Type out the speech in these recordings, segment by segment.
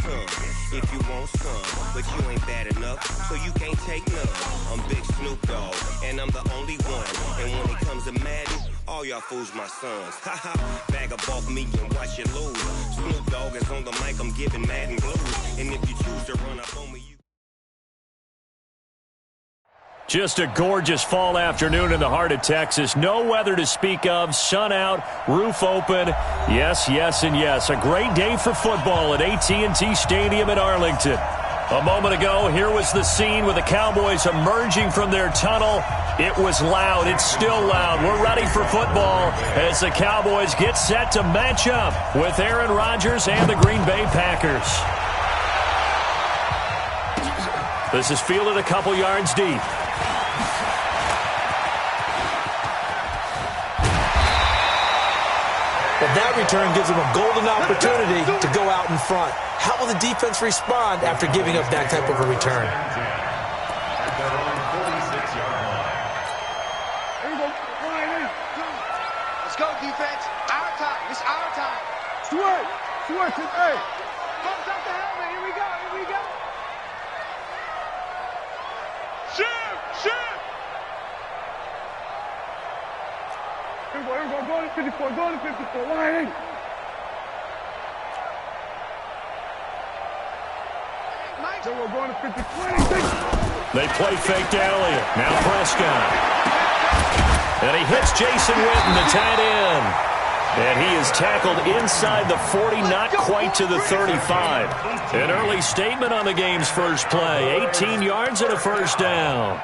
some. If you want some, but you ain't bad enough, so you can't take none. I'm Big Snoop Dogg, and I'm the only one. And when it comes to Madden, all y'all fools my sons. Haha, bag up off me and watch you lose. Snoop Dogg is on the mic, I'm giving Madden blues. And if you choose to run up on me, you... Just a gorgeous fall afternoon in the heart of Texas. No weather to speak of. Sun out, roof open. Yes, yes, and yes. A great day for football at AT&T Stadium in Arlington. A moment ago, here was the scene with the Cowboys emerging from their tunnel. It was loud. It's still loud. We're ready for football as the Cowboys get set to match up with Aaron Rodgers and the Green Bay Packers. This is fielded a couple yards deep. But that return gives them a golden opportunity to go out in front. How will the defense respond after giving up that type of a return? Let's go, defense. Our time. It's our time. Switch it, hey. Bumps up the helmet. Here we go. Here we go. Shoot. Here we go. Go to 54. Go to 54. Line in. Then we're going to 50. 26. They play fake to Elliott. Now Prescott. And he hits Jason Witten, the tight end. And he is tackled inside the 40, not quite to the 35. An early statement on the game's first play. 18 yards and a first down.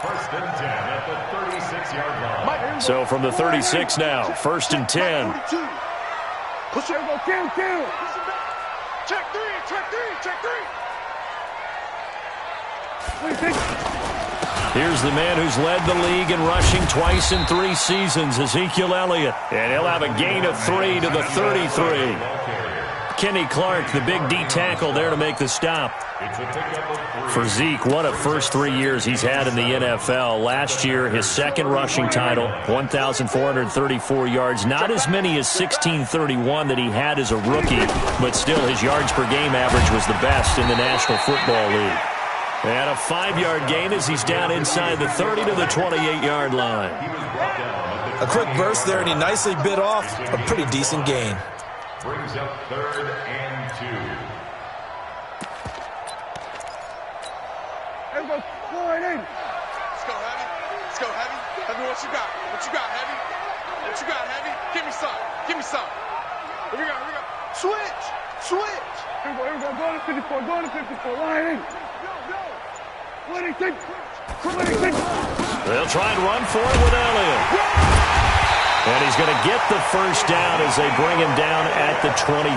First and 10 at the 36-yard line. So from the 36 now, first and 10. Push it, go, kill. Check three. Here's the man who's led the league in rushing twice in 3 seasons, Ezekiel Elliott. And he'll have a gain of 3 to the 33. Kenny Clark, the big D tackle there to make the stop. For Zeke, what a first 3 years he's had in the NFL. Last year, his second rushing title, 1,434 yards. Not as many as 1,631 that he had as a rookie, but still his yards per game average was the best in the National Football League. And a 5-yard gain as he's down inside the 30 to the 28-yard line. A quick burst there, and he nicely bit off a pretty decent gain. Brings up 3rd and 2. Let's go. Line in. Let's go, Heavy. Heavy, what you got? Heavy? What you got, Heavy? Give me some. Here we go. Switch. Here we go. Go to 54. Line in. 26. They'll try and run for it with Elliott. And he's going to get the first down as they bring him down at the 23.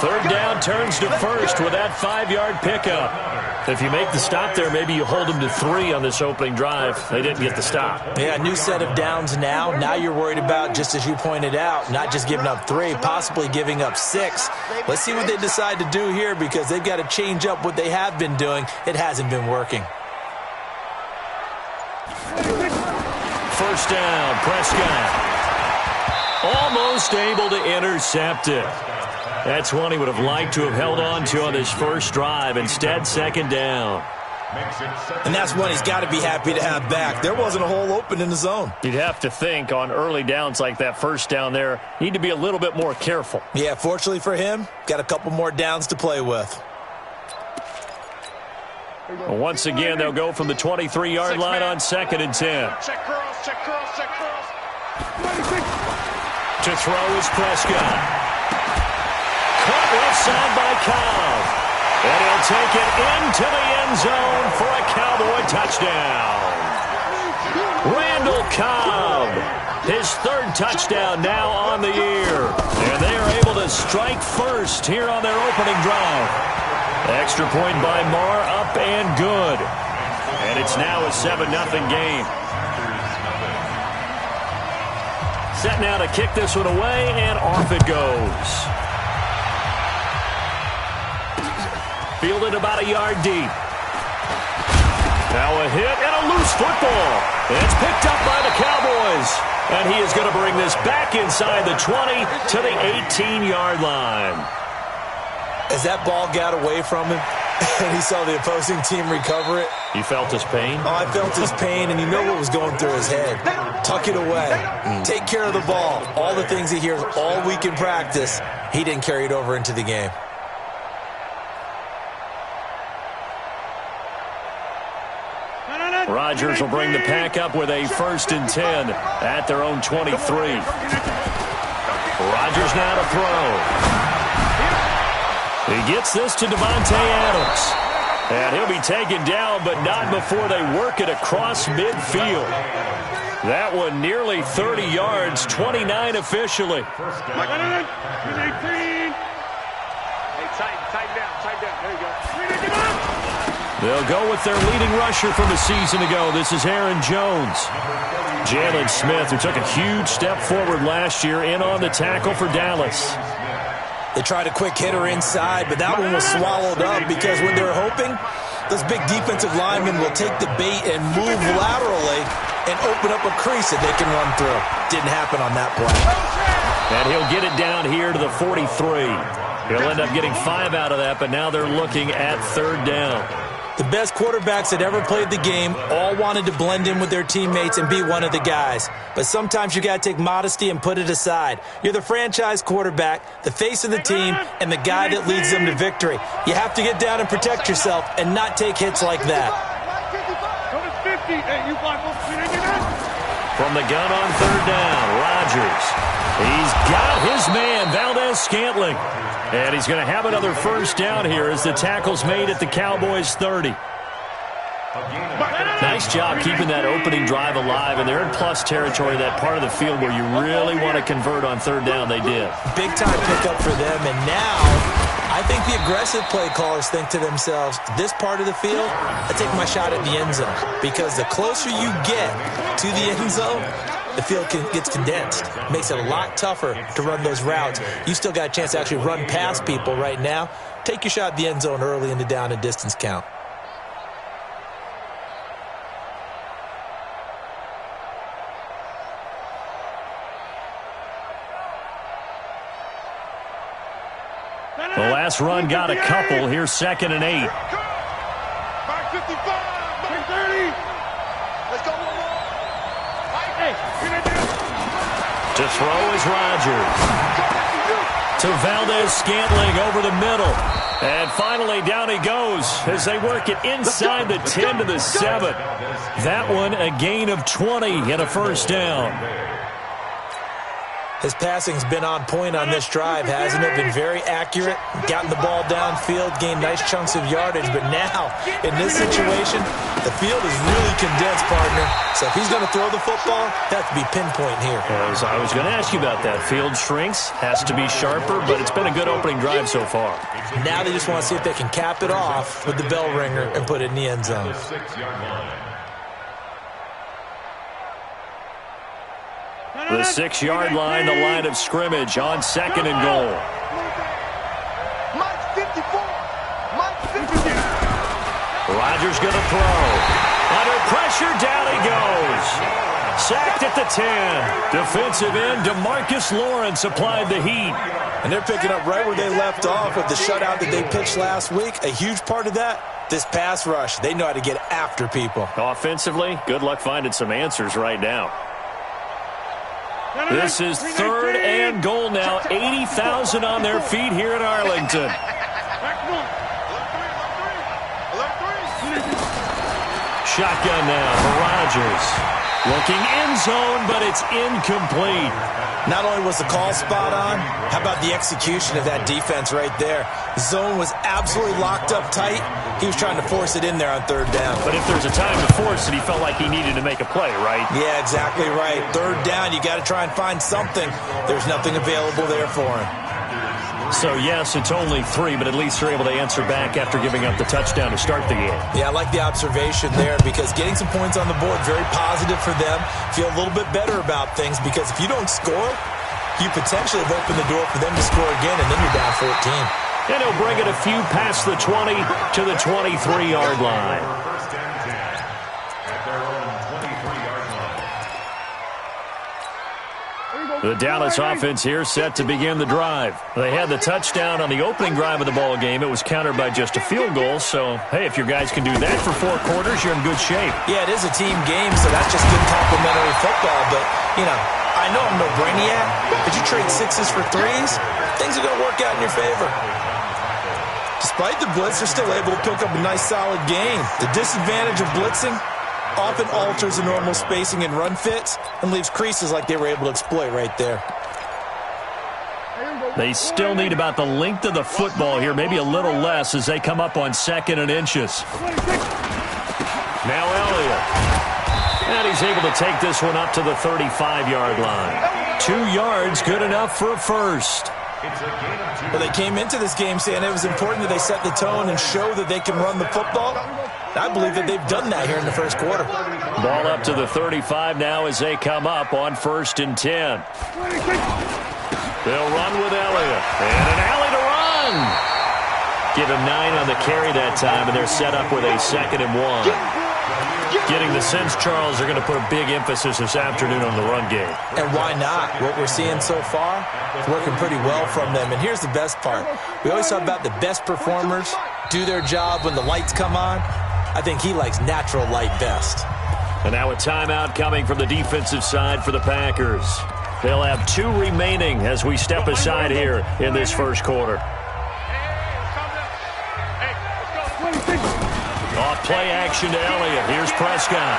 3rd down turns to first with that 5-yard pickup. If you make the stop there, maybe you hold them to 3 on this opening drive. They didn't get the stop. Yeah, new set of downs now. Now you're worried about, just as you pointed out, not just giving up 3, possibly giving up 6. Let's see what they decide to do here because they've got to change up what they have been doing. It hasn't been working. First down, Prescott. Almost able to intercept it. That's one he would have liked to have held on to on his first drive. Instead, second down. And that's one he's got to be happy to have back. There wasn't a hole open in the zone. You'd have to think on early downs like that first down there, need to be a little bit more careful. Yeah, fortunately for him, got a couple more downs to play with. Well, once again, they'll go from the 23-yard line on 2nd and 10. Check curls. To throw is Prescott. Caught left side by Cobb. And he'll take it into the end zone for a Cowboy touchdown. Randall Cobb, his 3rd touchdown now on the year. And they are able to strike first here on their opening drive. Extra point by Marr, up and good. And it's now a 7-0 game. Set now to kick this one away, and off it goes. Fielded about a yard deep. Now a hit and a loose football. It's picked up by the Cowboys. And he is going to bring this back inside the 20 to the 18-yard line. As that ball got away from him and he saw the opposing team recover it. You felt his pain? Oh, I felt his pain, and you know what was going through his head. Tuck it away. Take care of the ball. All the things he hears all week in practice, he didn't carry it over into the game. Rodgers will bring the pack up with a 1st and 10 at their own 23. Rodgers now to throw. He gets this to Devontae Adams. And he'll be taken down, but not before they work it across midfield. That one nearly 30 yards, 29 officially. Hey, tighten down. There you go. They'll go with their leading rusher from a season ago. This is Aaron Jones. Jalen Smith, who took a huge step forward last year, in on the tackle for Dallas. They tried a quick hitter inside, but that one was swallowed up because when they're hoping, those big defensive linemen will take the bait and move laterally and open up a crease that they can run through. Didn't happen on that play. And he'll get it down here to the 43. He'll end up getting 5 out of that, but now they're looking at 3rd down. The best quarterbacks that ever played the game all wanted to blend in with their teammates and be one of the guys. But sometimes you got to take modesty and put it aside. You're the franchise quarterback, the face of the team, and the guy that leads them to victory. You have to get down and protect yourself and not take hits like that. From the gun on 3rd down, Rodgers. He's got his man, Valdez-Scantling. And he's going to have another 1st down here as the tackle's made at the Cowboys' 30. Nice job keeping that opening drive alive, and they're in plus territory, that part of the field where you really want to convert on 3rd down. They did. Big-time pickup for them, and now I think the aggressive play callers think to themselves, this part of the field, I take my shot at the end zone, because the closer you get to the end zone, the field gets condensed. Makes it a lot tougher to run those routes. You still got a chance to actually run past people right now. Take your shot at the end zone early in the down and distance count. The last run got a couple. Here's 2nd and 8. 5:55, 5:30. Let's go. To throw is Rodgers. To Valdez-Scantling over the middle. And finally down he goes as they work it inside the 10 to the 7. That one a gain of 20 and a 1st down. His passing's been on point on this drive, hasn't it? Been very accurate, gotten the ball downfield, gained nice chunks of yardage. But now, in this situation, the field is really condensed, partner. So if he's going to throw the football, that has to be pinpoint here. As I was going to ask you about that. Field shrinks, has to be sharper, but it's been a good opening drive so far. Now they just want to see if they can cap it off with the bell ringer and put it in the end zone. The 6-yard line, the line of scrimmage on 2nd and goal. Rodgers going to throw. Under pressure, down he goes. Sacked at the 10. Defensive end, DeMarcus Lawrence applied the heat. And they're picking up right where they left off with the shutout that they pitched last week. A huge part of that, this pass rush. They know how to get after people. Offensively, good luck finding some answers right now. This is 3rd and goal now. 80,000 on their feet here in Arlington. Shotgun now for Rodgers. Looking end zone, but it's incomplete. Not only was the call spot on, how about the execution of that defense right there? Zone was absolutely locked up tight. He was trying to force it in there on 3rd down. But if there's a time to force it, he felt like he needed to make a play, right? Yeah, exactly right. 3rd down, you got to try and find something. There's nothing available there for him. So, yes, it's only 3, but at least they're able to answer back after giving up the touchdown to start the game. Yeah, I like the observation there because getting some points on the board, very positive for them. Feel a little bit better about things because if you don't score, you potentially have opened the door for them to score again, and then you're down 14. And he'll bring it a few past the 20 to the 23-yard line. The Dallas offense here set to begin the drive. They had the touchdown on the opening drive of the ball game. It was countered by just a field goal. So, hey, if your guys can do that for 4 quarters, you're in good shape. Yeah, it is a team game, so that's just good complimentary football. But, you know, I know I'm no brainiac, but you trade 6s for 3s, things are going to work out in your favor. Despite the blitz, they're still able to pick up a nice, solid gain. The disadvantage of blitzing often alters the normal spacing and run fits and leaves creases like they were able to exploit right there. They still need about the length of the football here, maybe a little less as they come up on 2nd and inches. Now Elliott. And he's able to take this one up to the 35-yard line. 2 yards, good enough for a first. Well, they came into this game saying it was important that they set the tone and show that they can run the football. I believe that they've done that here in the first quarter. Ball up to the 35 now as they come up on 1st and 10. They'll run with Elliott. And an alley to run. Give him 9 on the carry that time, and they're set up with a 2nd and 1. Getting the sense, Charles, they're going to put a big emphasis this afternoon on the run game. And why not? What we're seeing so far is working pretty well from them. And here's the best part. We always talk about the best performers do their job when the lights come on. I think he likes natural light best. And now a timeout coming from the defensive side for the Packers. They'll have 2 remaining as we step aside here in this first quarter. Off play action to Elliott. Here's Prescott.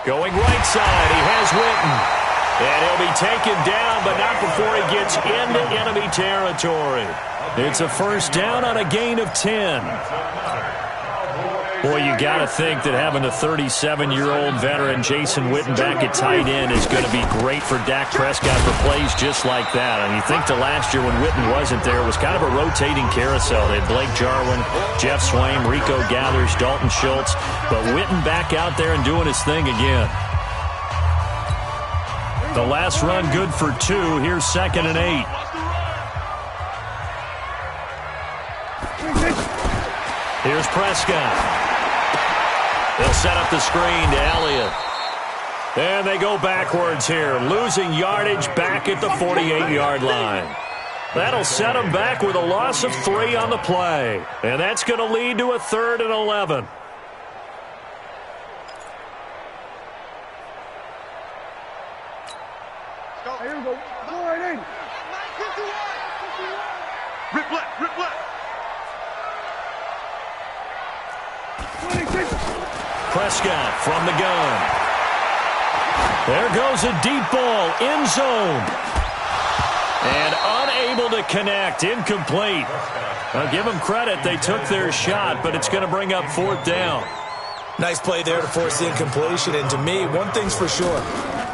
Going right side. He has Witten. And he'll be taken down, but not before he gets into enemy territory. It's a first down on a gain of 10. Boy, you got to think that having a 37-year-old veteran, Jason Witten, back at tight end is going to be great for Dak Prescott for plays just like that. And you think the last year when Witten wasn't there, it was kind of a rotating carousel. They had Blake Jarwin, Jeff Swaim, Rico Gathers, Dalton Schultz. But Witten back out there and doing his thing again. The last run good for 2. Here's 2nd and 8. Here's Prescott. They'll set up the screen to Elliott. And they go backwards here, losing yardage back at the 48-yard line. That'll set them back with a loss of 3 on the play. And that's going to lead to a 3rd and 11. Here we go. Go right in. Rip left, rip left. 26. Prescott from the gun. There goes a deep ball, end zone. And unable to connect, incomplete. I'll give them credit, they took their shot, but it's going to bring up 4th down. Nice play there to force the incompletion. And to me, one thing's for sure.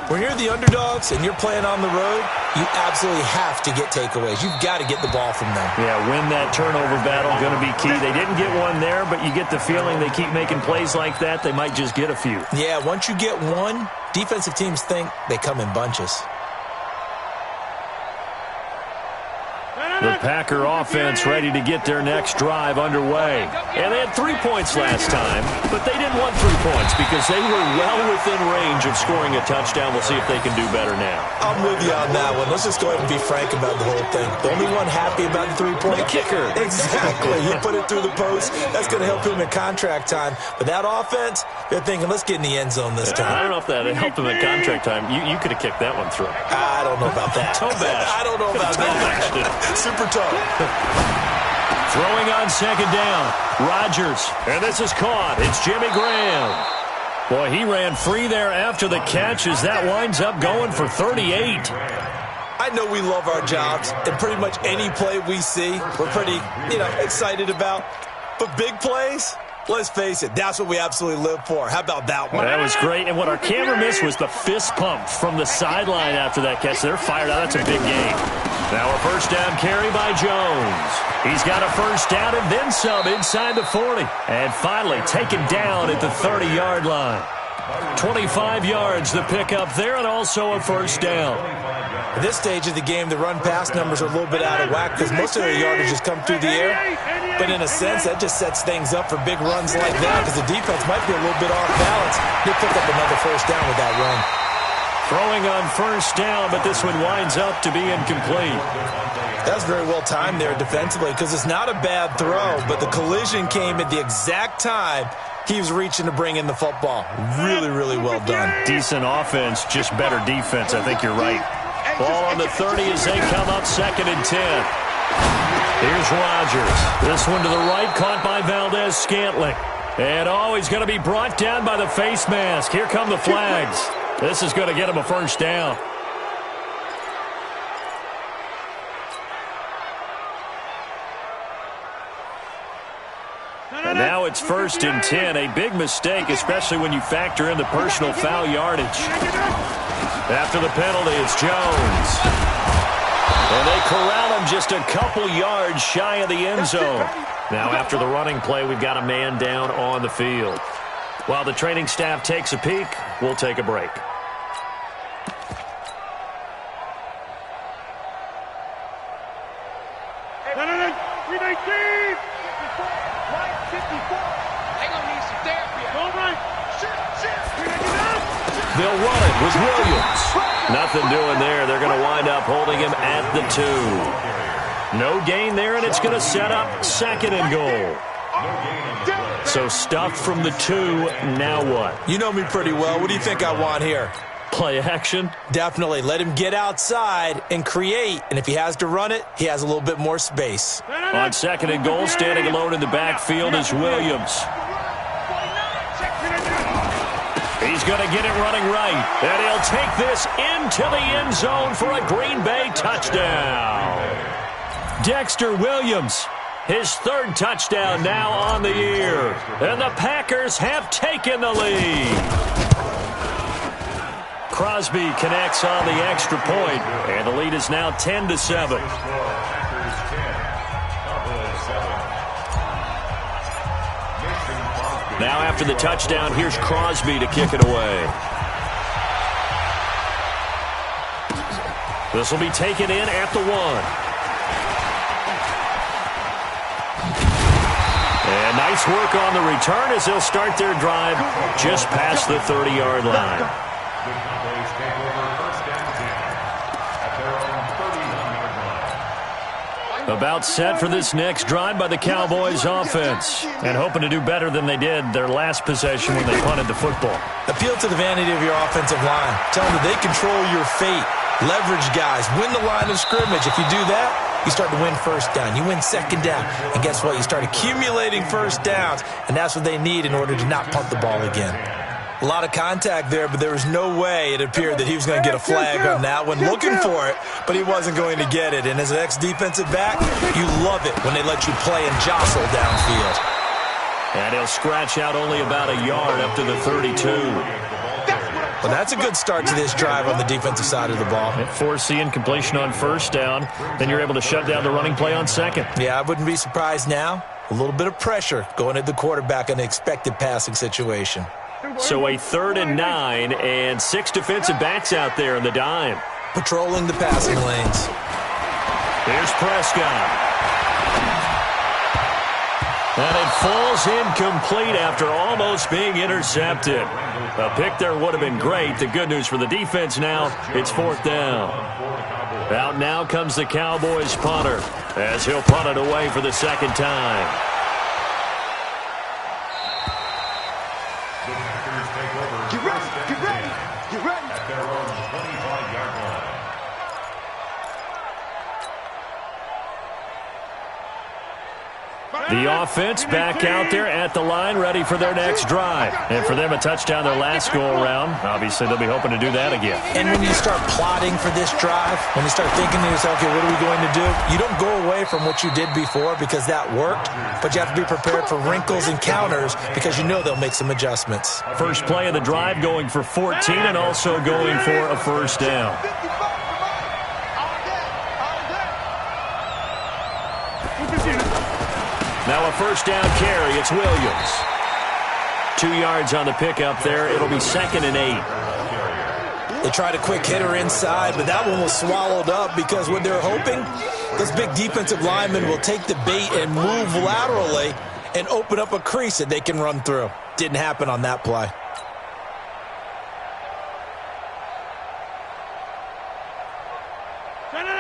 When you're the underdogs and you're playing on the road, you absolutely have to get takeaways. You've got to get the ball from them. Yeah, win that turnover battle, going to be key. They didn't get one there, but you get the feeling they keep making plays like that, they might just get a few. Yeah, once you get one, defensive teams think they come in bunches. The Packer offense ready to get their next drive underway. And they had 3 points last time, but they didn't want 3 points because they were well within range of scoring a touchdown. We'll see if they can do better now. I'm with you on that one. Let's just go ahead and be frank about the whole thing. The only one happy about the 3-point kicker. Exactly. He put it through the post. That's going to help him in contract time. But that offense, they're thinking, let's get in the end zone this time. I don't know if that helped him in contract time. You could have kicked that one through. I don't know about that. Toe bash. I don't know about that. Super toe. Throwing on 2nd down. Rodgers. And this is caught. It's Jimmy Graham. Boy, he ran free there after the catch as that winds up going for 38. I know we love our jobs, and pretty much any play we see, we're pretty, excited about. But big plays, let's face it, that's what we absolutely live for. How about that one? That was great. And what our camera missed was the fist pump from the sideline after that catch. They're fired out. That's a big game. Now a first down carry by Jones. He's got a first down and then some inside the 40. And finally taken down at the 30-yard line. 25 yards the pickup there, and also a first down. At this stage of the game, the run-pass numbers are a little bit out of whack because most of their yardage has come through the air. But in a sense, that just sets things up for big runs like that because the defense might be a little bit off balance. They pick up another first down with that run. Throwing on first down, but this one winds up to be incomplete. That's very well timed there defensively because it's not a bad throw, but the collision came at the exact time he was reaching to bring in the football. Really, really well done. Decent offense, just better defense. I think you're right. Ball on the 30 as they come up 2nd and 10. Here's Rodgers. This one to the right, caught by Valdez-Scantling. And he's going to be brought down by the face mask. Here come the flags. This is going to get him a first down. And now it's 1st and 10. A big mistake, especially when you factor in the personal foul yardage. After the penalty, it's Jones. And they corral him just a couple yards shy of the end zone. Now after the running play, we've got a man down on the field. While the training staff takes a peek, we'll take a break. They'll run it with Williams. Nothing doing there. They're going to wind up holding him at the 2. No gain there, and it's going to set up 2nd and goal. So stuffed from the 2, now what? You know me pretty well. What do you think I want here? Play action? Definitely. Let him get outside and create, and if he has to run it, he has a little bit more space. On 2nd and goal, standing alone in the backfield is Williams. He's going to get it running right, and he'll take this into the end zone for a Green Bay touchdown. Dexter Williams, his 3rd touchdown now on the year, and the Packers have taken the lead. Crosby connects on the extra point, and the lead is now 10-7. Now after the touchdown, here's Crosby to kick it away. This will be taken in at the 1. And nice work on the return as they'll start their drive just past the 30-yard line. About set for this next drive by the Cowboys offense, and hoping to do better than they did their last possession when they punted the football. Appeal to the vanity of your offensive line. Tell them that they control your fate. Leverage guys. Win the line of scrimmage. If you do that, you start to win first down. You win 2nd down. And guess what? You start accumulating first downs, and that's what they need in order to not punt the ball again. A lot of contact there, but there was no way it appeared that he was going to get a flag on that one. Looking for it, but he wasn't going to get it. And as an ex-defensive back, you love it when they let you play and jostle downfield. And he'll scratch out only about a yard up to the 32. Well, that's a good start to this drive on the defensive side of the ball. Force the incompletion on 1st down. Then you're able to shut down the running play on 2nd. Yeah, I wouldn't be surprised now. A little bit of pressure going at the quarterback in an expected passing situation. So a 3rd and 9 and 6 defensive backs out there in the dime. Patrolling the passing lanes. Here's Prescott. And it falls incomplete after almost being intercepted. A pick there would have been great. The good news for the defense now, it's 4th down. Out now comes the Cowboys punter as he'll punt it away for the 2nd time. The offense back out there at the line, ready for their next drive. And for them, a touchdown their last go-around. Obviously, they'll be hoping to do that again. And when you start plotting for this drive, when you start thinking to yourself, okay, what are we going to do? You don't go away from what you did before because that worked, but you have to be prepared for wrinkles and counters because you know they'll make some adjustments. First play of the drive going for 14 and also going for a first down. Now a first down carry. It's Williams. 2 yards on the pickup there. It'll be 2nd and 8. They tried a quick hitter inside, but that one was swallowed up because what they're hoping, those big defensive linemen will take the bait and move laterally and open up a crease that they can run through. Didn't happen on that play.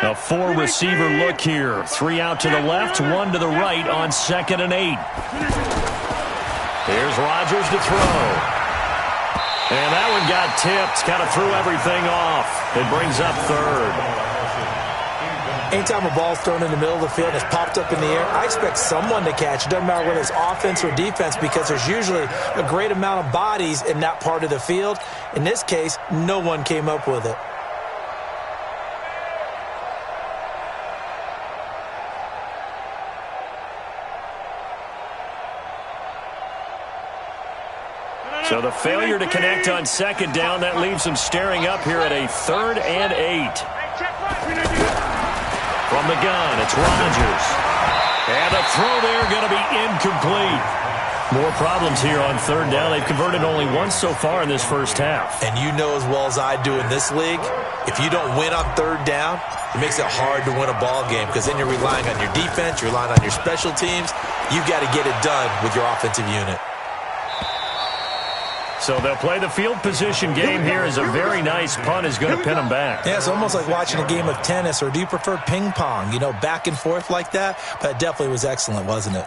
A 4-receiver look here. 3 out to the left, 1 to the right on 2nd and 8. Here's Rodgers to throw. And that one got tipped. Kind of threw everything off. It brings up 3rd. Anytime a ball's thrown in the middle of the field and it's popped up in the air, I expect someone to catch it. Doesn't matter whether it's offense or defense, because there's usually a great amount of bodies in that part of the field. In this case, no one came up with it. So the failure to connect on 2nd down, that leaves them staring up here at a 3rd and 8. From the gun, it's Rodgers. And the throw there going to be incomplete. More problems here on 3rd down. They've converted only once so far in this first half. And you know as well as I do in this league, if you don't win on 3rd down, it makes it hard to win a ball game because then you're relying on your defense, you're relying on your special teams. You've got to get it done with your offensive unit. So they'll play the field position game here as a very nice punt is going to pin them back. Yeah, it's almost like watching a game of tennis, or do you prefer ping pong? You know, back and forth like that? But it definitely was excellent, wasn't it?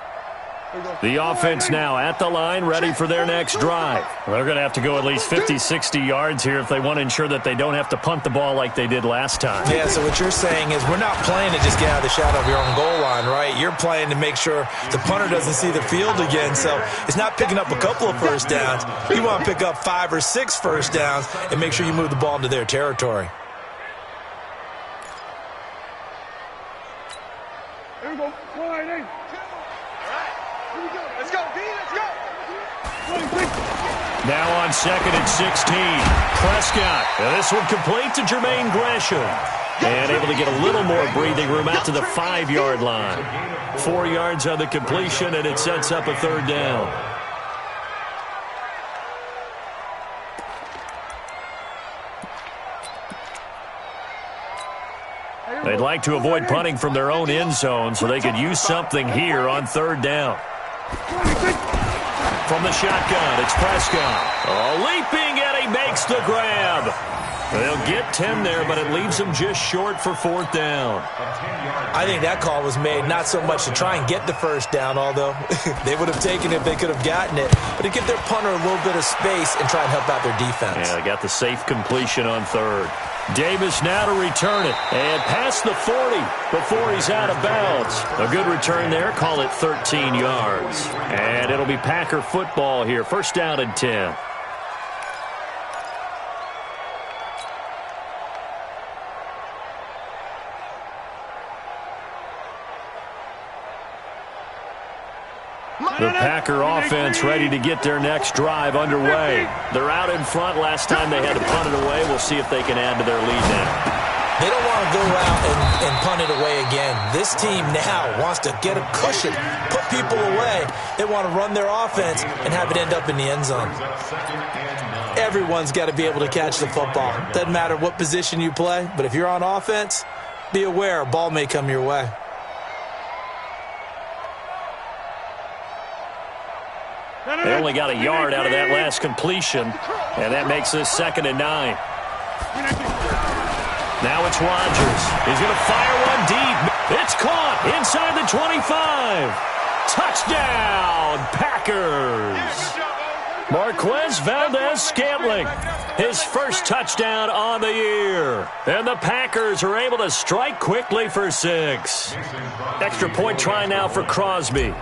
The offense now at the line, ready for their next drive. They're going to have to go at least 50, 60 yards here if they want to ensure that they don't have to punt the ball like they did last time. Yeah, so what you're saying is we're not playing to just get out of the shadow of your own goal line, right? You're playing to make sure the punter doesn't see the field again. So it's not picking up a couple of first downs. You want to pick up 5 or 6 first downs and make sure you move the ball into their territory. Here we go. 1-8. Let's go, B, let's go. Now on 2nd and 16. Prescott. And this one complete to Jermaine Gresham. And able to get a little more breathing room out to the 5-yard line. 4 yards on the completion, and it sets up a 3rd down. They'd like to avoid punting from their own end zone so they could use something here on 3rd down. From the shotgun, it's Prescott. Oh, leaping, and he makes the grab. They'll get 10 there, but it leaves them just short for 4th down. I think that call was made not so much to try and get the first down, although they would have taken it if they could have gotten it, but to give their punter a little bit of space and try and help out their defense. Yeah, they got the safe completion on 3rd. Davis now to return it, and past the 40 before he's out of bounds. A good return there, call it 13 yards. And it'll be Packer football here, 1st down and 10. The Packer offense ready to get their next drive underway. They're out in front. Last time they had to punt it away. We'll see if they can add to their lead now. They don't want to go out and punt it away again. This team now wants to get a cushion, put people away. They want to run their offense and have it end up in the end zone. Everyone's got to be able to catch the football. Doesn't matter what position you play, but if you're on offense, be aware a ball may come your way. They only got a yard out of that last completion, and that makes this 2nd and 9. Now it's Rodgers. He's going to fire one deep. It's caught inside the 25. Touchdown, Packers. Marquez Valdez-Scantling, his first touchdown on the year. And the Packers are able to strike quickly for 6. Extra point try now for Crosby.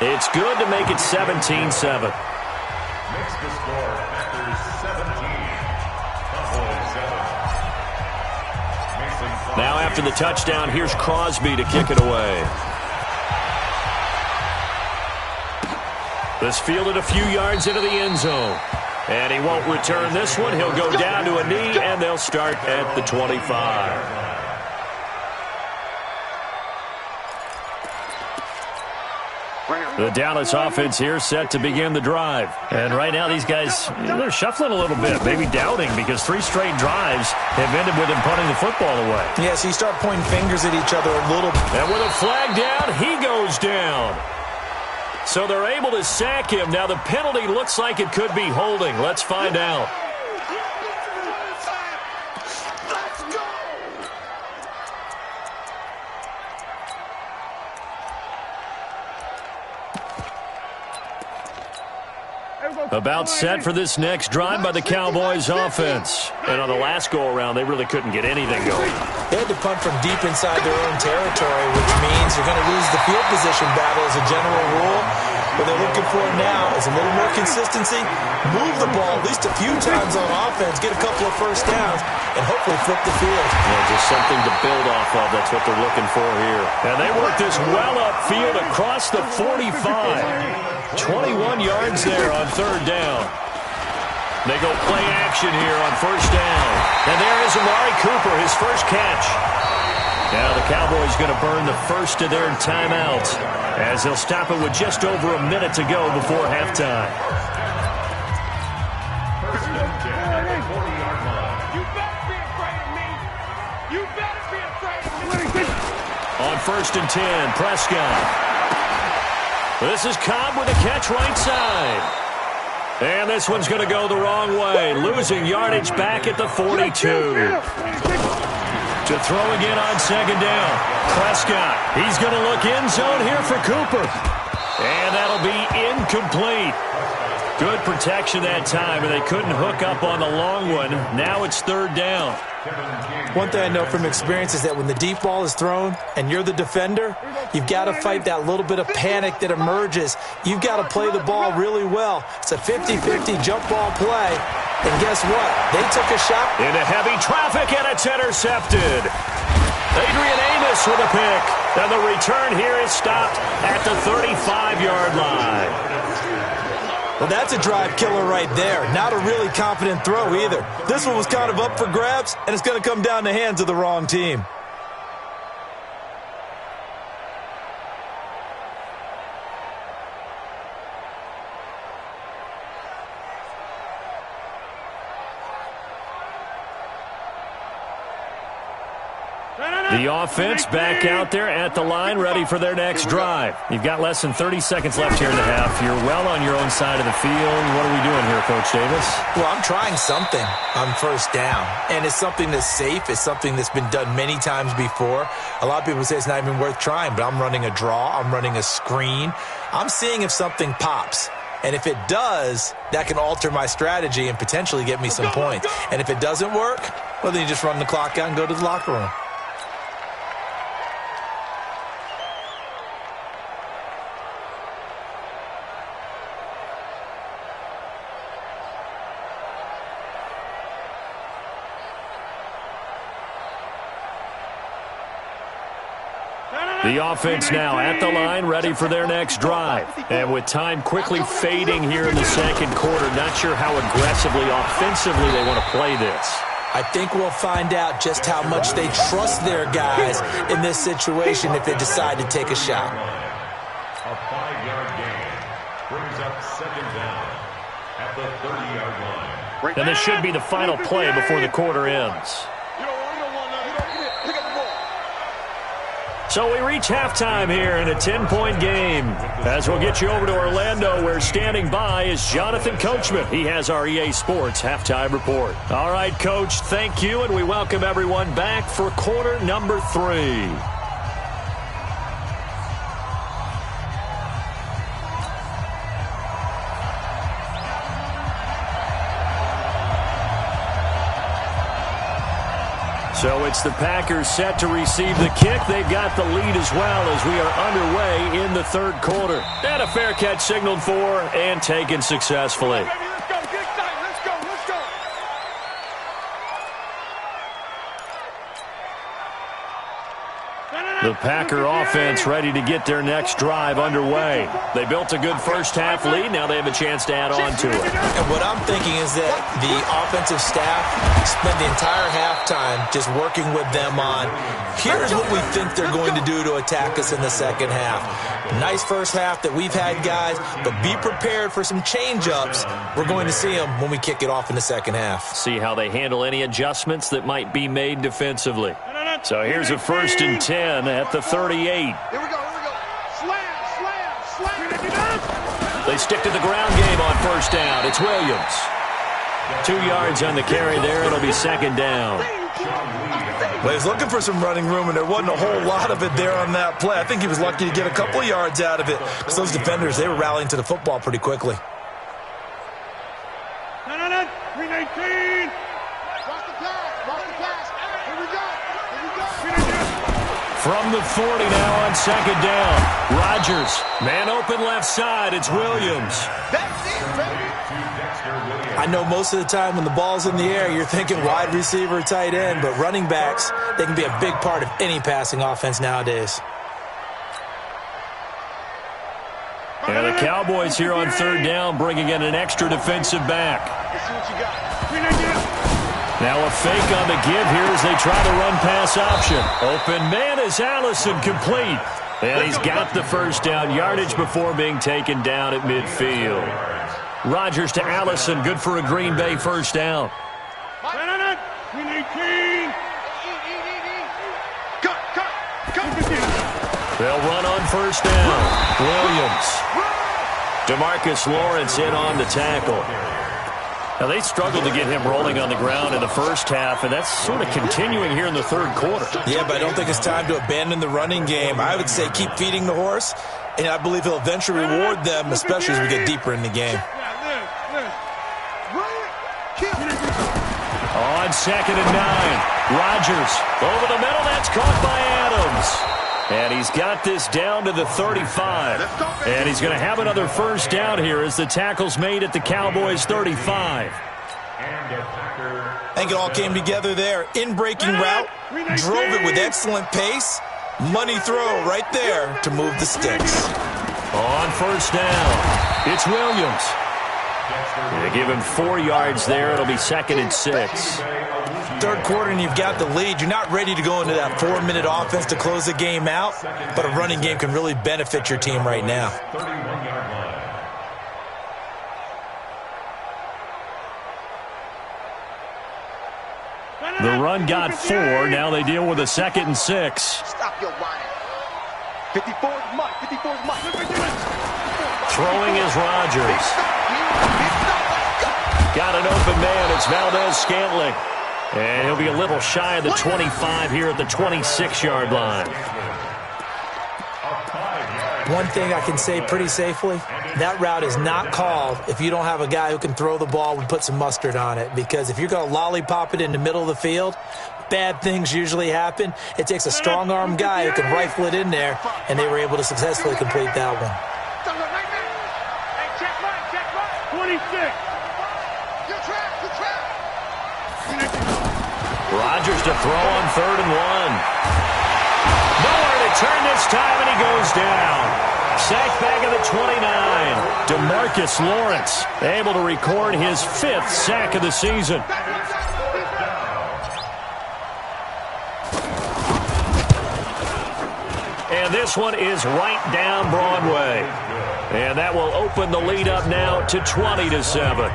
It's good to make it 17-7. Makes the score Packers 17. Now after the touchdown, here's Crosby to kick it away. This fielded a few yards into the end zone. And he won't return this one. He'll go down to a knee, and they'll start at the 25. The Dallas offense here set to begin the drive. And right now these guys, they're shuffling a little bit, maybe doubting, because 3 straight drives have ended with him punting the football away. Yeah, so you start pointing fingers at each other a little. And with a flag down, he goes down. So they're able to sack him. Now the penalty looks like it could be holding. Let's find out. About set for this next drive by the Cowboys offense. And on the last go-around, they really couldn't get anything going. They had to punt from deep inside their own territory, which means you're going to lose the field position battle as a general rule. What they're looking for now is a little more consistency, move the ball at least a few times on offense, get a couple of first downs, and hopefully flip the field. Yeah, just something to build off of. That's what they're looking for here. And they work this well upfield across the 45. 21 yards there on 3rd down. They go play action here on 1st down. And there is Amari Cooper, his first catch. Now the Cowboys going to burn the first of their timeouts as they'll stop it with just over a minute to go before halftime. First and 10 at the 40-yard line. You better be afraid of me. You better be afraid of me. On 1st and 10, Prescott. This is Cobb with a catch right side. And this one's going to go the wrong way, losing yardage back at the 42. To throw again on 2nd down. Prescott, he's going to look end zone here for Cooper. And that'll be incomplete. Good protection that time, and they couldn't hook up on the long one. Now it's 3rd down. One thing I know from experience is that when the deep ball is thrown and you're the defender, you've got to fight that little bit of panic that emerges. You've got to play the ball really well. It's a 50-50 jump ball play. And guess what? They took a shot. Into heavy traffic, and it's intercepted. Adrian Amos with a pick. And the return here is stopped at the 35-yard line. Well, that's a drive killer right there. Not a really confident throw either. This one was kind of up for grabs, and it's going to come down the hands of the wrong team. The offense back out there at the line, ready for their next drive. You've got less than 30 seconds left here in the half. You're well on your own side of the field. What are we doing here, Coach Davis? Well, I'm trying something on 1st down, and it's something that's safe. It's something that's been done many times before. A lot of people say it's not even worth trying, but I'm running a draw. I'm running a screen. I'm seeing if something pops. And if it does, that can alter my strategy and potentially get me some points. And if it doesn't work, well, then you just run the clock out and go to the locker room. The offense now at the line, ready for their next drive. And with time quickly fading here in the 2nd quarter, not sure how aggressively, offensively they want to play this. I think we'll find out just how much they trust their guys in this situation if they decide to take a shot. A 5-yard gain brings up 2nd down at the 30-yard line. And this should be the final play before the quarter ends. So we reach halftime here in a 10-point game. As we'll get you over to Orlando, where standing by is Jonathan Coachman. He has our EA Sports halftime report. All right, Coach, thank you, and we welcome everyone back for quarter number 3. So it's the Packers set to receive the kick. They've got the lead as well as we are underway in the 3rd quarter. And a fair catch signaled for and taken successfully. Let's go, get excited. Let's go, let's go. No. The Packer offense ready to get their next drive underway. They built a good first-half lead. Now they have a chance to add on to it. And what I'm thinking is that the offensive staff spent the entire halftime just working with them on, here's what we think they're going to do to attack us in the second half. Nice first half that we've had, guys, but be prepared for some change-ups. We're going to see them when we kick it off in the second half. See how they handle any adjustments that might be made defensively. So here's a 1st and 10 at the 38. Here we go. Slam. They stick to the ground game on first down. It's Williams. 2 yards on the carry there. It'll be second down. Well, he was looking for some running room, and there wasn't a whole lot of it there on that play. I think he was lucky to get a couple of yards out of it because those defenders, they were rallying to the football pretty quickly. 319. Watch the pass. Here we go. From the 40 now on second down. Rodgers, man open left side. It's Williams. That's it, baby. I know most of the time when the ball's in the air, you're thinking wide receiver, tight end, but running backs, they can be a big part of any passing offense nowadays. And the Cowboys here on third down bringing in an extra defensive back. Let's see what you got. Now a fake on the give here as they try the run-pass option. Open man is Allison, complete. And he's got the first down yardage before being taken down at midfield. Rodgers to Allison, good for a Green Bay first down. 319. They'll run on first down. Williams. DeMarcus Lawrence in on the tackle. Now, they struggled to get him rolling on the ground in the first half, and that's sort of continuing here in the third quarter. Yeah, but I don't think it's time to abandon the running game. I would say keep feeding the horse, and I believe he'll eventually reward them, especially as we get deeper in the game. On second and 9, Rodgers over the middle. That's caught by Adams. And he's got this down to the 35. And he's going to have another first down here as the tackle's made at the Cowboys' 35. I think it all came together there. In-breaking route, drove it with excellent pace. Money throw right there to move the sticks. On first down, it's Williams. They give him 4 yards there. It'll be second and 6. Third quarter and you've got the lead. You're not ready to go into that 4-minute offense to close the game out, but a running game can really benefit your team right now. The run got 4. Now they deal with a second and 6. Stop your whining. 54's Mike. 54's Mike. Throwing is Rodgers. Got an open man. It's Valdez-Scantling. And he'll be a little shy of the 25 here at the 26-yard line. One thing I can say pretty safely, that route is not called if you don't have a guy who can throw the ball and put some mustard on it. Because if you're going to lollipop it in the middle of the field, bad things usually happen. It takes a strong-arm guy who can rifle it in there, and they were able to successfully complete that one. 26. Rodgers to throw on third and 1. Nowhere to turn this time, and he goes down. Sacked back at the 29. DeMarcus Lawrence able to record his 5th sack of the season. And this one is right down Broadway. And that will open the lead up now to 20-7.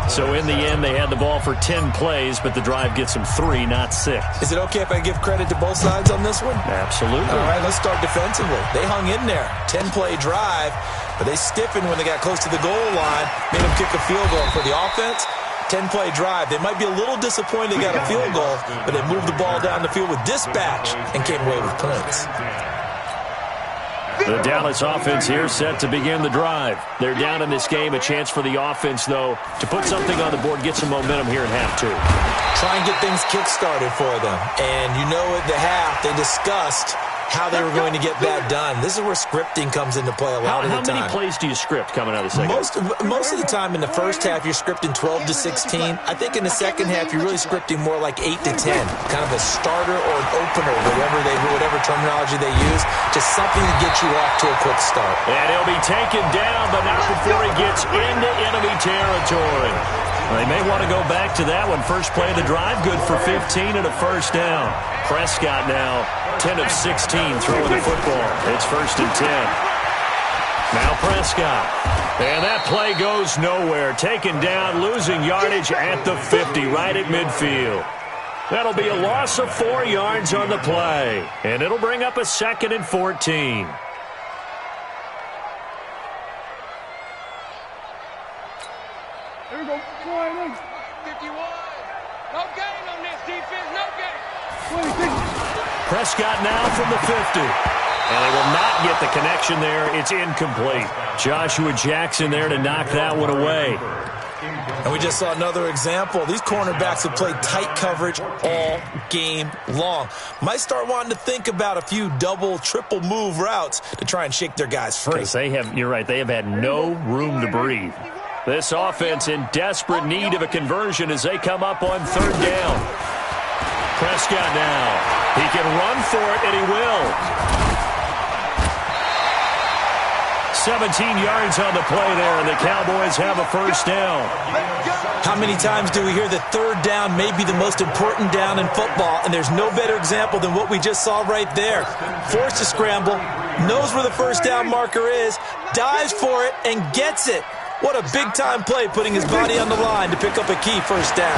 So in the end, they had the ball for 10 plays, but the drive gets them 3, not 6. Is it okay if I give credit to both sides on this one? Absolutely. All right, let's start defensively. They hung in there. 10-play drive, but they stiffened when they got close to the goal line, made them kick a field goal. For the offense, 10-play drive. They might be a little disappointed they got a field goal, but they moved the ball down the field with dispatch and came away with points. The Dallas offense here set to begin the drive. They're down in this game. A chance for the offense, though, to put something on the board, get some momentum here in half 2. Try and get things kick-started for them. And you know at the half, they discussed how they were going to get that done. This is where scripting comes into play a lot of the time. How many plays do you script coming out of the second? Most of the time in the first half, you're scripting 12 to 16. I think in the second half, you're really scripting more like 8 to 10. Kind of a starter or an opener, whatever terminology they use. Just something to get you off to a quick start. And he'll be taken down, but not before he gets into enemy territory. Well, they may want to go back to that one. First play of the drive, good for 15 and a first down. Prescott now 10 of 16 throwing the football. It's 1st and 10. Now Prescott. And that play goes nowhere. Taken down, losing yardage at the 50, right at midfield. That'll be a loss of 4 yards on the play. And it'll bring up a 2nd and 14. Here we go. 51. No gain on this defense. No gain. 26. Prescott now from the 50. And they will not get the connection there. It's incomplete. Joshua Jackson there to knock that one away. And we just saw another example. These cornerbacks have played tight coverage all game long. Might start wanting to think about a few double, triple move routes to try and shake their guys free. You're right, they have had no room to breathe. This offense in desperate need of a conversion as they come up on 3rd down. Prescott now. He can run for it, and he will. 17 yards on the play there, and the Cowboys have a first down. How many times do we hear that 3rd down may be the most important down in football, and there's no better example than what we just saw right there. Forced to scramble, knows where the first down marker is, dives for it, and gets it. What a big-time play, putting his body on the line to pick up a key first down.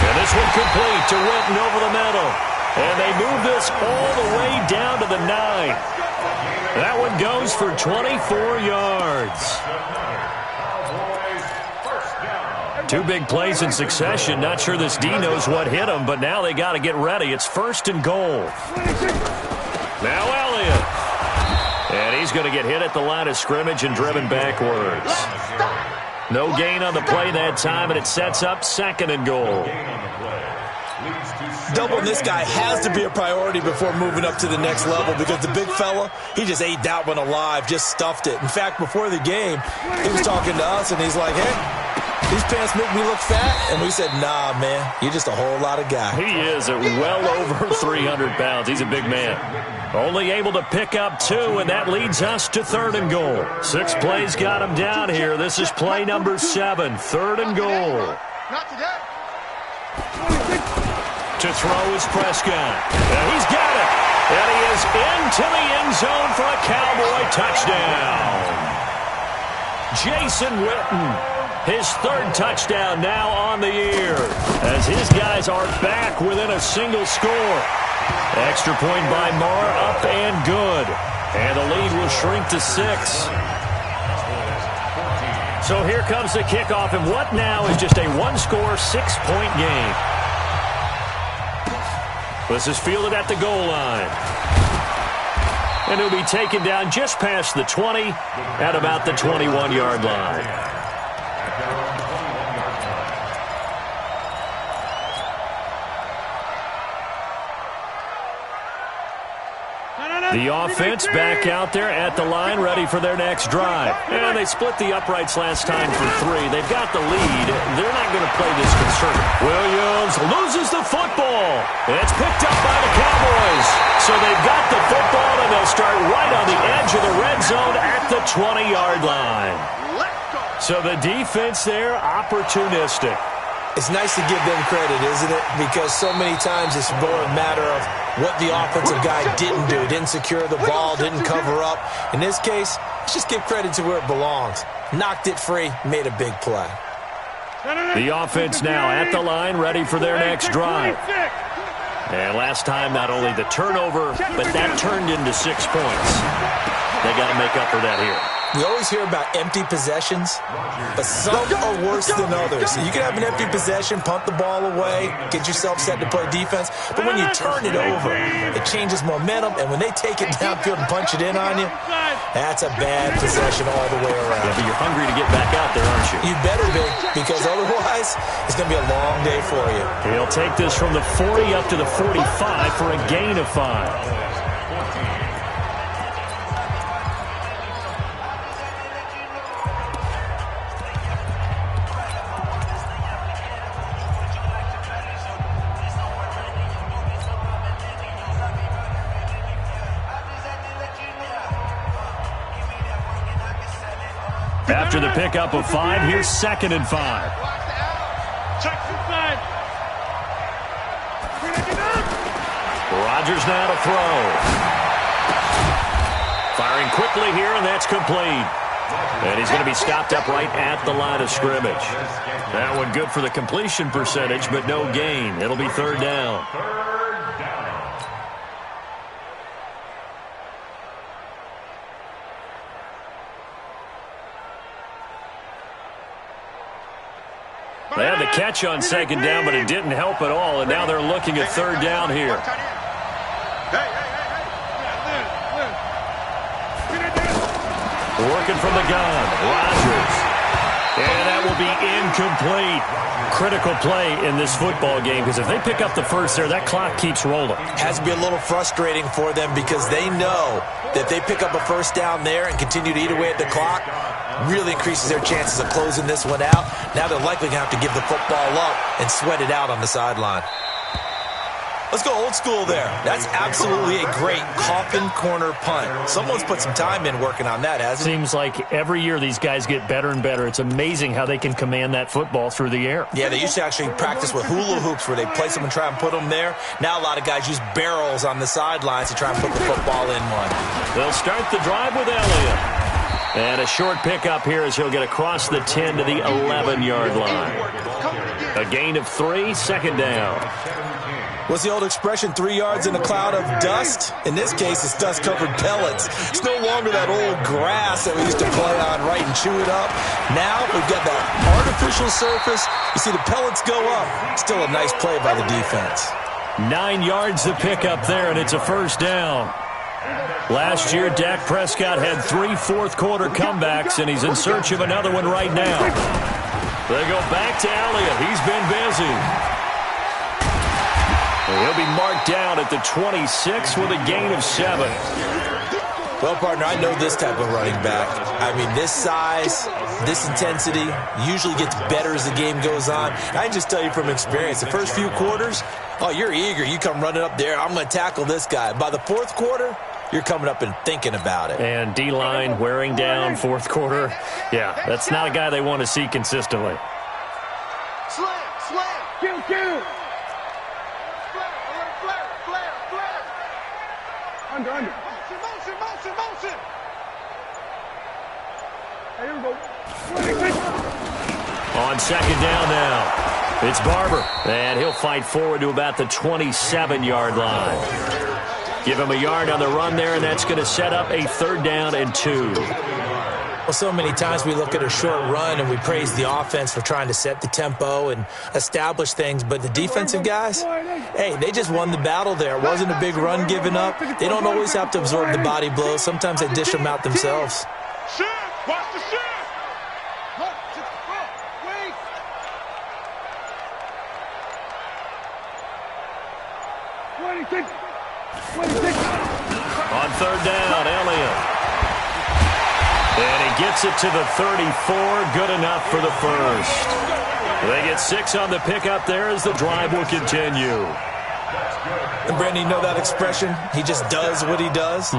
And this one complete to Witten over the middle. And they move this all the way down to the 9. That one goes for 24 yards. 2 big plays in succession. Not sure this D knows what hit him, but now they got to get ready. It's 1st and goal. Now Elliott. And he's going to get hit at the line of scrimmage and driven backwards. No gain on the play that time, and it sets up 2nd and goal. Doubling this guy has to be a priority before moving up to the next level, because the big fella, he just ate that one alive, just stuffed it. In fact, before the game, he was talking to us, and he's like, hey, these pants make me look fat. And we said, nah, man, you're just a whole lot of guy. He is at well over 300 pounds. He's a big man. Only able to pick up 2, and that leads us to 3rd and goal. 6 plays got him down here. This is play number 7, 3rd and goal. Not today. To throw is Prescott. And he's got it. And he is into the end zone for a Cowboy touchdown. Jason Witten. His 3rd touchdown now on the year, as his guys are back within a single score. Extra point by Marr, up and good. And the lead will shrink to 6. So here comes the kickoff, and what now is just a 1-score, 6-point game. This is fielded at the goal line. And he'll be taken down just past the 20 at about the 21-yard line. The offense back out there at the line, ready for their next drive. And they split the uprights last time for 3. They've got the lead. They're not going to play this conservative. Williams loses the football. It's picked up by the Cowboys. So they've got the football, and they'll start right on the edge of the red zone at the 20-yard line. So the defense there, opportunistic. It's nice to give them credit, isn't it? Because so many times it's more a matter of what the offensive guy didn't do. Didn't secure the ball, didn't cover up. In this case, let's just give credit to where it belongs. Knocked it free, made a big play. The offense now at the line, ready for their next drive. And last time, not only the turnover, but that turned into 6 points. They got to make up for that here. We always hear about empty possessions, but some are worse than others. You can have an empty possession, punt the ball away, get yourself set to play defense, but when you turn it over, it changes momentum, and when they take it downfield and punch it in on you, that's a bad possession all the way around. Yeah, but you're hungry to get back out there, aren't you? You better be, because otherwise, it's going to be a long day for you. He'll take this from the 40 up to the 45 for a gain of 5. After the pickup of 5, here's 2nd and 5. Rodgers now to throw. Firing quickly here, and that's complete. And he's going to be stopped up right at the line of scrimmage. That one good for the completion percentage, but no gain. It'll be 3rd down. They had the catch on 2nd down, but it didn't help at all, and now they're looking at 3rd down here. Working from the gun, Rodgers. And that will be incomplete. Critical play in this football game, because if they pick up the first there, that clock keeps rolling. Has to be a little frustrating for them, because they know that if they pick up a first down there and continue to eat away at the clock, really increases their chances of closing this one out. Now they're likely going to have to give the football up and sweat it out on the sideline. Let's go old school there. That's absolutely a great coffin corner punt. Someone's put some time in working on that, hasn't it? Seems like every year these guys get better and better. It's amazing how they can command that football through the air. Yeah, they used to actually practice with hula hoops where they place them and try and put them there. Now a lot of guys use barrels on the sidelines to try and put the football in one. They'll start the drive with Elliott. And a short pickup here as he'll get across the 10 to the 11-yard line. A gain of 3, 2nd down. What's the old expression, 3 yards in a cloud of dust? In this case, it's dust-covered pellets. It's no longer that old grass that we used to play on, right, and chew it up. Now we've got that artificial surface. You see the pellets go up. Still a nice play by the defense. 9 yards to pick up there, and it's a 1st down. Last year, Dak Prescott had 3 fourth-quarter comebacks, and he's in search of another one right now. They go back to Elliott. He's been busy. He'll be marked down at the 26 with a gain of 7. Well, partner, I know this type of running back. I mean, this size, this intensity usually gets better as the game goes on. I can just tell you from experience, the first few quarters, oh, you're eager. You come running up there, I'm going to tackle this guy. By the 4th quarter, you're coming up and thinking about it. And D-line wearing down 4th quarter. Yeah, that's not a guy they want to see consistently. Slam, slam. Kill. Under. Motion. Hey, here we go. On 2nd down now, it's Barber. And he'll fight forward to about the 27-yard line. Give him a yard on the run there, and that's going to set up a 3rd down and 2. Well, so many times we look at a short run and we praise the offense for trying to set the tempo and establish things, but the defensive guys, hey, they just won the battle there. It wasn't a big run given up. They don't always have to absorb the body blows. Sometimes they dish them out themselves. Watch the shot. Wait. On 3rd down, Elliott. And he gets it to the 34. Good enough for the 1st. They get 6 on the pickup there as the drive will continue. And Brandon, you know that expression? He just does what he does.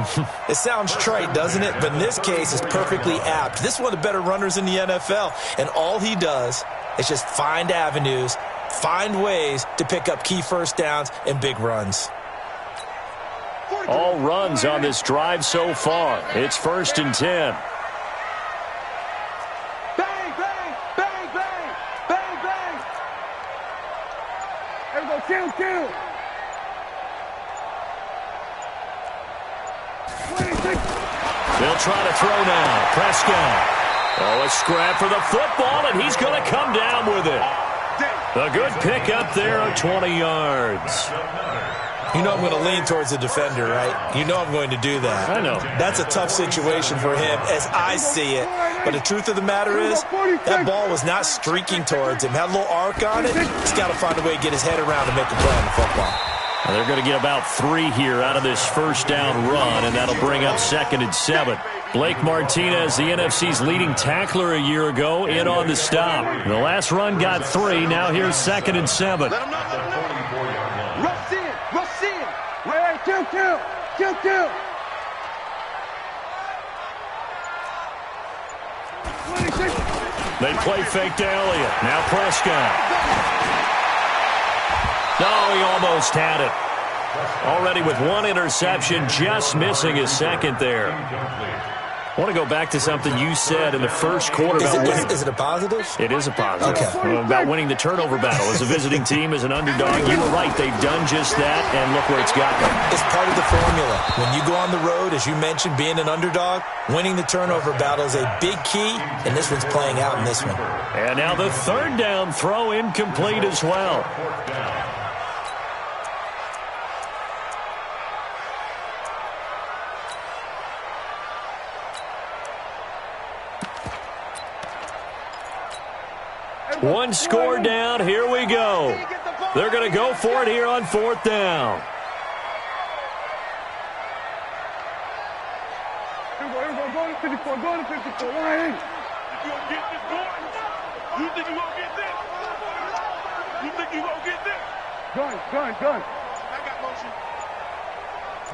It sounds trite, doesn't it? But in this case, it's perfectly apt. This is one of the better runners in the NFL. And all he does is just find avenues, find ways to pick up key first downs and big runs. All runs on this drive so far. It's 1st and 10. Bang, bang, bang, bang, bang, bang. Here we go, kill. 26. They'll try to throw now. Prescott. Oh, a scrap for the football, and he's going to come down with it. A good pick up there of 20 yards. You know I'm going to lean towards the defender, right? You know I'm going to do that. I know. That's a tough situation for him as I see it. But the truth of the matter is, that ball was not streaking towards him. Had a little arc on it. He's got to find a way to get his head around and make a play on the football. Well, they're going to get about 3 here out of this first down run, and that'll bring up 2nd and 7. Blake Martinez, the NFC's leading tackler a year ago, in on the stop. The last run got 3. Now here's 2nd and 7. Rush in. Rush in. Right. Kill. They play fake to Elliott. Now Prescott. No, he almost had it. Already with 1 interception, just missing his 2nd there. I want to go back to something you said in the first quarter. Is it a positive? It is a positive. Okay. About winning the turnover battle. As a visiting team, as an underdog, you were right. They've done just that, and look where it's got them. It's part of the formula. When you go on the road, as you mentioned, being an underdog, winning the turnover battle is a big key, and this one's playing out in this one. And now the 3rd down throw incomplete as well. One score down. Here we go. They're going to go for it here on 4th down. Go to 54. Go to 54. Why? You gonna get this going? You think you gonna get this? You think you gonna get this? Gun. I got motion.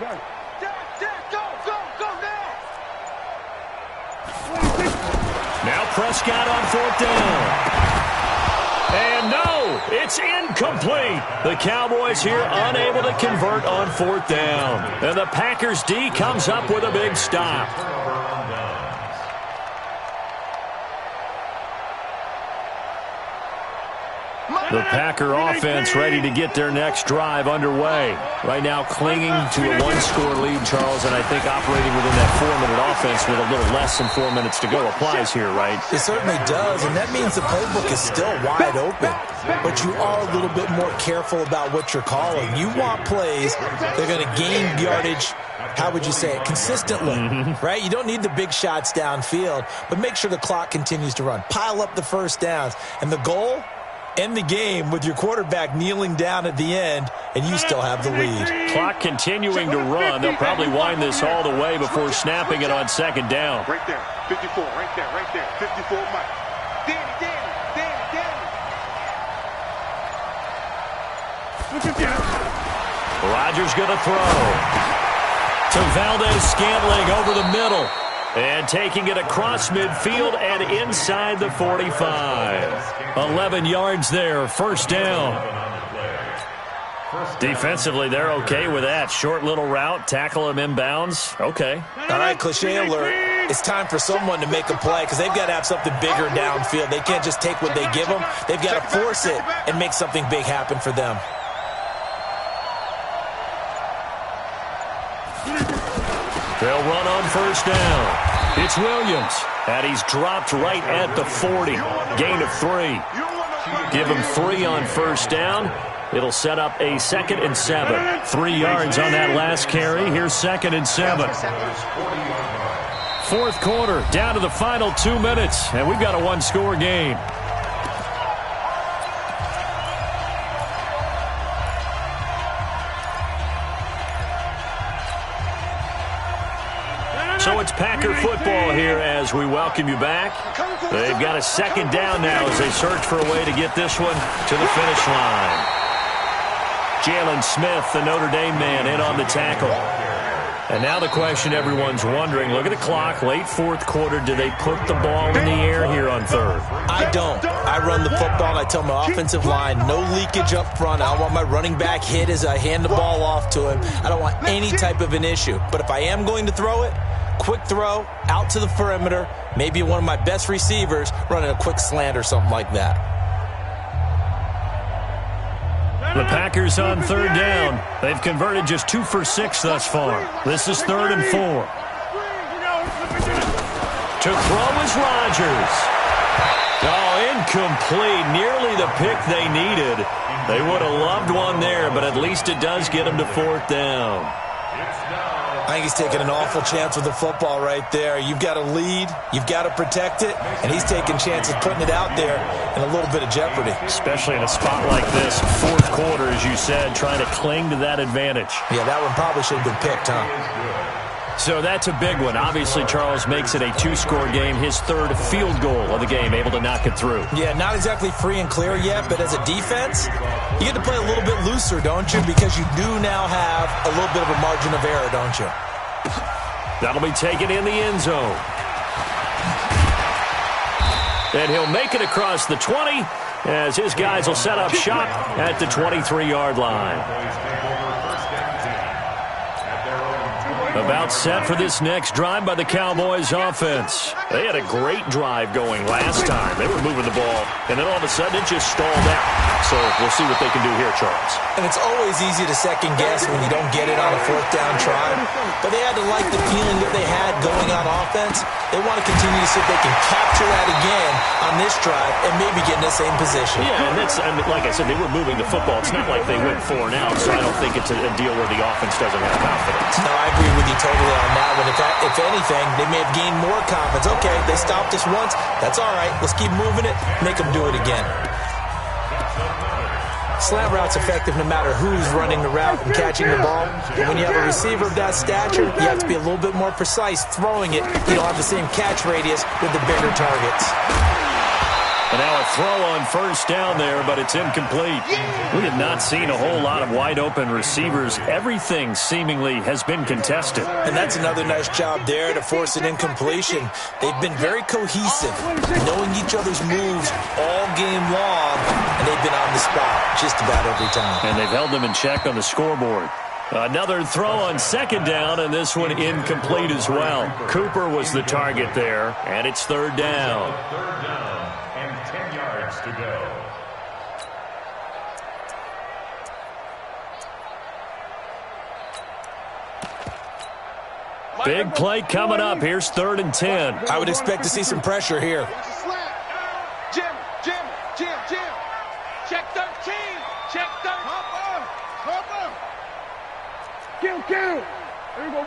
Gun. Go now! Now Prescott on 4th down. And no, it's incomplete. The Cowboys here unable to convert on 4th down. And the Packers D comes up with a big stop. The Packer offense ready to get their next drive underway. Right now clinging to a 1-score lead, Charles, and I think operating within that 4-minute offense with a little less than 4 minutes to go applies here, right? It certainly does, and that means the playbook is still wide open. But you are a little bit more careful about what you're calling. You want plays that are going to gain yardage, how would you say it, consistently, right? You don't need the big shots downfield, but make sure the clock continues to run. Pile up the first downs, and the goal, end the game with your quarterback kneeling down at the end, and you still have the lead. Clock continuing to run. They'll probably wind this all the way before snapping it on 2nd down. Right there, 54, right there, 54, Mike. Danny. Rodgers going to throw to Valdez-Scantling over the middle. And taking it across midfield and inside the 45. 11 yards there, 1st down. Defensively, they're okay with that. Short little route, tackle him inbounds. Okay. All right, cliche alert. It's time for someone to make a play because they've got to have something bigger downfield. They can't just take what they give them. They've got to force it and make something big happen for them. They'll run on 1st down. It's Williams, and he's dropped right at the 40. Gain of 3. Give him 3 on 1st down. It'll set up a 2nd and 7. 3 yards on that last carry. Here's 2nd and 7. 4th quarter, down to the final 2 minutes, and we've got a 1-score game. So it's Packer football here as we welcome you back. They've got a 2nd down now as they search for a way to get this one to the finish line. Jalen Smith, the Notre Dame man, in on the tackle. And now the question everyone's wondering, look at the clock, late 4th quarter, do they put the ball in the air here on 3rd? I don't. I run the football, and I tell my offensive line, no leakage up front. I don't want my running back hit as I hand the ball off to him. I don't want any type of an issue. But if I am going to throw it, quick throw, out to the perimeter, maybe one of my best receivers running a quick slant or something like that. The Packers on 3rd down. They've converted just 2 for 6 thus far. This is 3rd and 4. To throw is Rodgers. Oh, incomplete. Nearly the pick they needed. They would have loved one there, but at least it does get them to 4th down. I think he's taking an awful chance with the football right there. You've got to lead, you've got to protect it, and he's taking chances putting it out there in a little bit of jeopardy. Especially in a spot like this, 4th quarter, as you said, trying to cling to that advantage. Yeah, that one probably should have been picked, huh? So that's a big one. Obviously, Charles makes it a 2-score game, his 3rd field goal of the game, able to knock it through. Yeah, not exactly free and clear yet, but as a defense, you get to play a little bit looser, don't you? Because you do now have a little bit of a margin of error, don't you? That'll be taken in the end zone. And he'll make it across the 20 as his guys will set up shop at the 23-yard line. About set for this next drive by the Cowboys offense. They had a great drive going last time. They were moving the ball, and then all of a sudden it just stalled out. So we'll see what they can do here, Charles. And it's always easy to second guess when you don't get it on a 4th down try. But they had to like the feeling that they had going on offense. They want to continue to see if they can capture that again on this drive and maybe get in the same position. Yeah, and that's, I mean, like I said, they were moving the football. It's not like they went 4 and out, so I don't think it's a deal where the offense doesn't have confidence. No, I agree with you totally on that one. If anything, they may have gained more confidence. Okay, they stopped us once. That's all right. Let's keep moving it. Make them do it again. Slant route's effective no matter who's running the route and catching the ball. But when you have a receiver of that stature, you have to be a little bit more precise throwing it. You don't have the same catch radius with the bigger targets. And now a throw on 1st down there, but it's incomplete. We have not seen a whole lot of wide-open receivers. Everything seemingly has been contested. And that's another nice job there to force an incompletion. They've been very cohesive, knowing each other's moves all game long, and they've been on the spot just about every time. And they've held them in check on the scoreboard. Another throw on 2nd down, and this one incomplete as well. Cooper was the target there, and it's 3rd down. 3rd down and 10 yards to go. Big play coming up. Here's 3rd and 10. I would expect to see some pressure here. Jim. Check 13. Check 13. Hopper. Kill. There you go.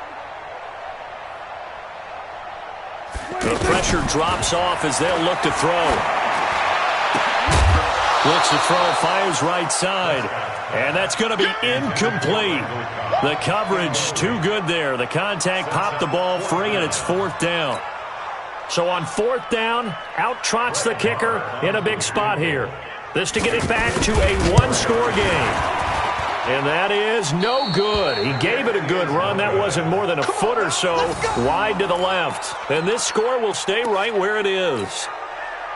The pressure drops off as they'll look to throw. Looks to throw, fires right side. And that's going to be incomplete. The coverage too good there. The contact popped the ball free, and it's 4th down. So on 4th down, out trots the kicker in a big spot here. This to get it back to a 1-score game. And that is no good. He gave it a good run. That wasn't more than a foot or so wide to the left. And this score will stay right where it is.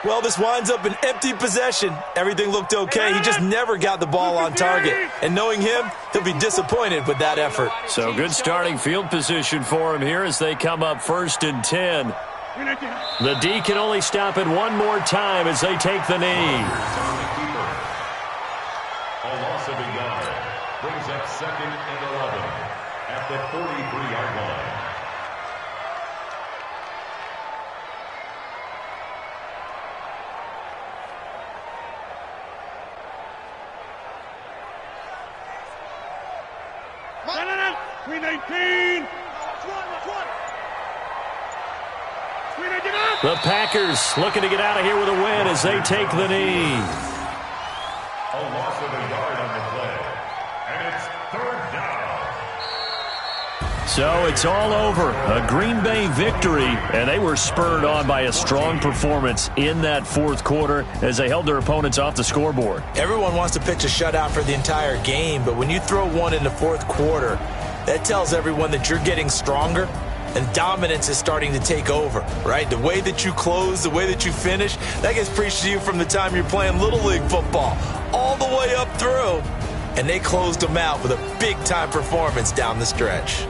Well, this winds up an empty possession. Everything looked okay. He just never got the ball on target. And knowing him, he'll be disappointed with that effort. So good starting field position for him here as they come up 1st and 10. The D can only stop it one more time as they take the knee. A loss of a yard brings up 2nd and 11 at the 43-yard line. No. 319. The Packers looking to get out of here with a win as they take the knee. A loss of a yard on the play. And it's 3rd down. So it's all over. A Green Bay victory, and they were spurred on by a strong performance in that 4th quarter as they held their opponents off the scoreboard. Everyone wants to pitch a shutout for the entire game, but when you throw one in the 4th quarter, that tells everyone that you're getting stronger and dominance is starting to take over, right? The way that you close, the way that you finish, that gets preached to you from the time you're playing Little League football all the way up through. And they closed them out with a big-time performance down the stretch.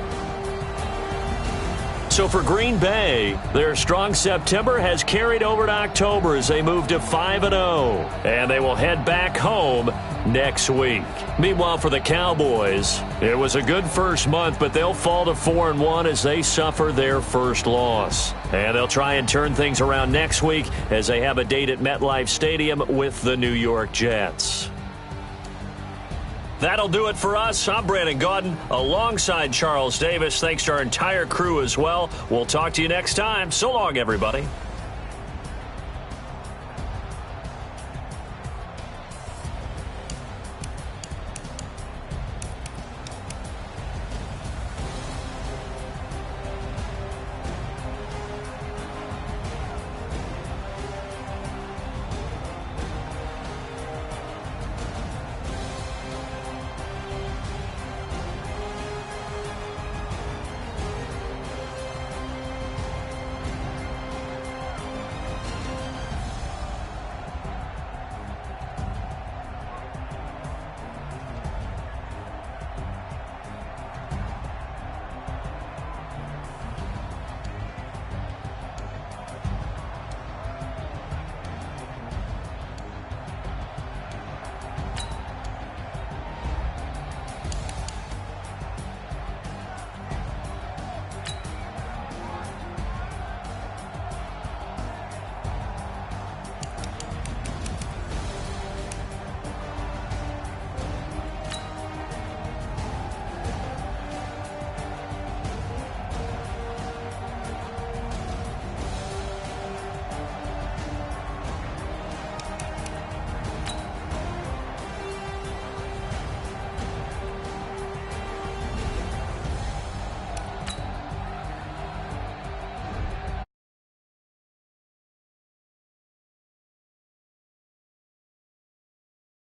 So for Green Bay, their strong September has carried over to October as they move to 5-0. And they will head back home next week. Meanwhile, for the Cowboys, it was a good first month, but they'll fall to 4-1 as they suffer their first loss. And they'll try and turn things around next week as they have a date at MetLife Stadium with the New York Jets. That'll do it for us. I'm Brandon Gaudin alongside Charles Davis. Thanks to our entire crew as well. We'll talk to you next time. So long, everybody.